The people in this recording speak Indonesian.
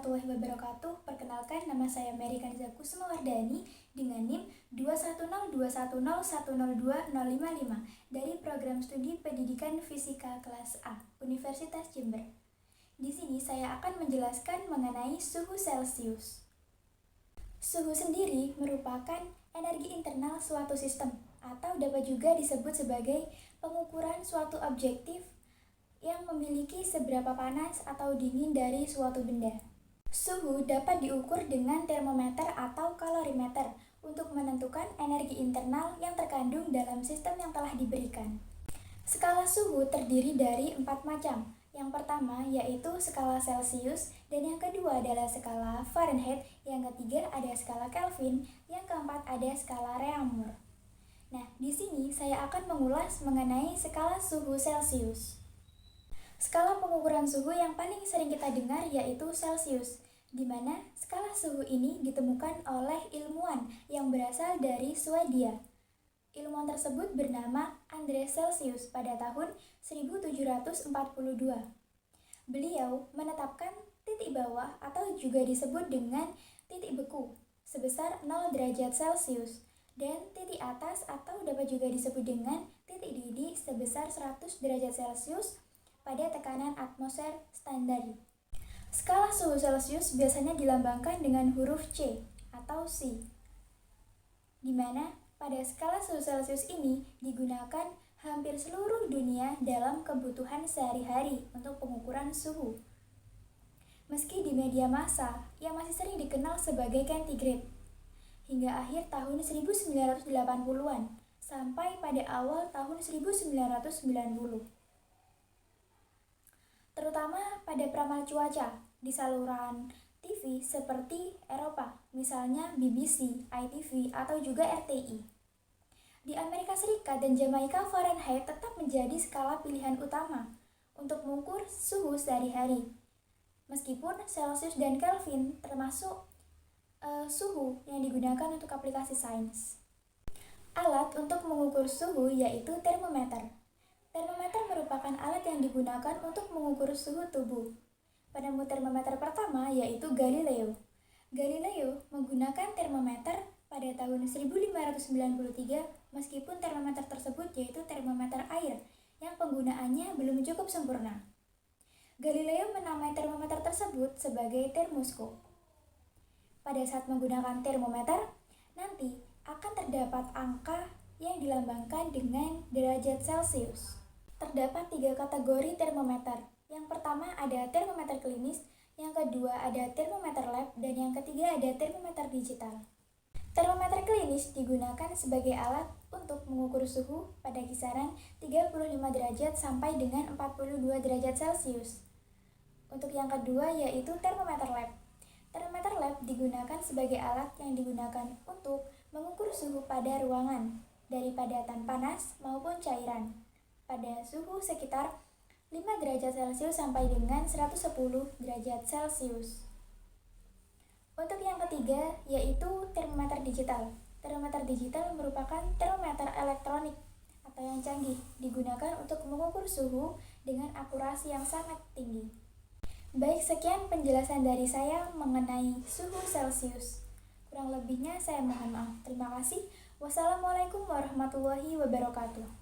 warahmatullahi wabarakatuh. Perkenalkan, nama saya Mary Kanza Kusumawardani dengan NIM 21021010255 dari Program Studi Pendidikan Fisika Kelas A, Universitas Jember. Di sini saya akan menjelaskan mengenai suhu Celcius. Suhu sendiri merupakan energi internal suatu sistem atau dapat juga disebut sebagai pengukuran suatu objektif yang memiliki seberapa panas atau dingin dari suatu benda. Suhu dapat diukur dengan termometer atau kalorimeter untuk menentukan energi internal yang terkandung dalam sistem yang telah diberikan. Skala suhu terdiri dari 4 macam. Yang pertama yaitu skala Celcius, dan yang kedua adalah skala Fahrenheit, yang ketiga ada skala Kelvin, yang keempat ada skala Reaumur. Nah, di sini saya akan mengulas mengenai skala suhu Celcius. Skala pengukuran suhu yang paling sering kita dengar yaitu Celcius, di mana skala suhu ini ditemukan oleh ilmuwan yang berasal dari Swedia. Ilmuwan tersebut bernama Andreas Celsius pada tahun 1742. Beliau menetapkan titik bawah atau juga disebut dengan titik beku sebesar 0 derajat Celcius dan titik atas atau dapat juga disebut dengan titik didih sebesar 100 derajat Celcius pada tekanan atmosfer standar. Skala suhu Celcius biasanya dilambangkan dengan huruf C atau C, di mana pada skala suhu Celcius ini digunakan hampir seluruh dunia dalam kebutuhan sehari-hari untuk pengukuran suhu. Meski di media massa yang masih sering dikenal sebagai centigrade, hingga akhir tahun 1980-an sampai pada awal tahun 1990. Terutama pada peramal cuaca di saluran TV seperti Eropa, misalnya BBC, ITV, atau juga RTI. Di Amerika Serikat dan Jamaika, Fahrenheit tetap menjadi skala pilihan utama untuk mengukur suhu sehari-hari. Meskipun Celsius dan Kelvin termasuk suhu yang digunakan untuk aplikasi sains. Alat untuk mengukur suhu yaitu termometer. Termometer merupakan alat yang digunakan untuk mengukur suhu tubuh. Penemu termometer pertama yaitu Galileo. Galileo menggunakan termometer pada tahun 1593, meskipun termometer tersebut yaitu termometer air yang penggunaannya belum cukup sempurna. Galileo menamai termometer tersebut sebagai termoskop. Pada saat menggunakan termometer, nanti akan terdapat angka yang dilambangkan dengan derajat Celcius. Terdapat 3 kategori termometer. Yang pertama ada termometer klinis, yang kedua ada termometer lab, dan yang ketiga ada termometer digital. Termometer klinis digunakan sebagai alat untuk mengukur suhu pada kisaran 35 derajat sampai dengan 42 derajat Celcius. Untuk yang kedua yaitu termometer lab. Termometer lab digunakan sebagai alat yang digunakan untuk mengukur suhu pada ruangan dari padatan panas maupun cairan pada suhu sekitar 5 derajat Celcius sampai dengan 110 derajat Celcius. Untuk yang ketiga yaitu termometer digital. Termometer digital merupakan termometer elektronik atau yang canggih, digunakan untuk mengukur suhu dengan akurasi yang sangat tinggi. Baik, sekian penjelasan dari saya mengenai suhu Celcius. Kurang lebihnya saya mohon maaf. Terima kasih. Wassalamualaikum warahmatullahi wabarakatuh.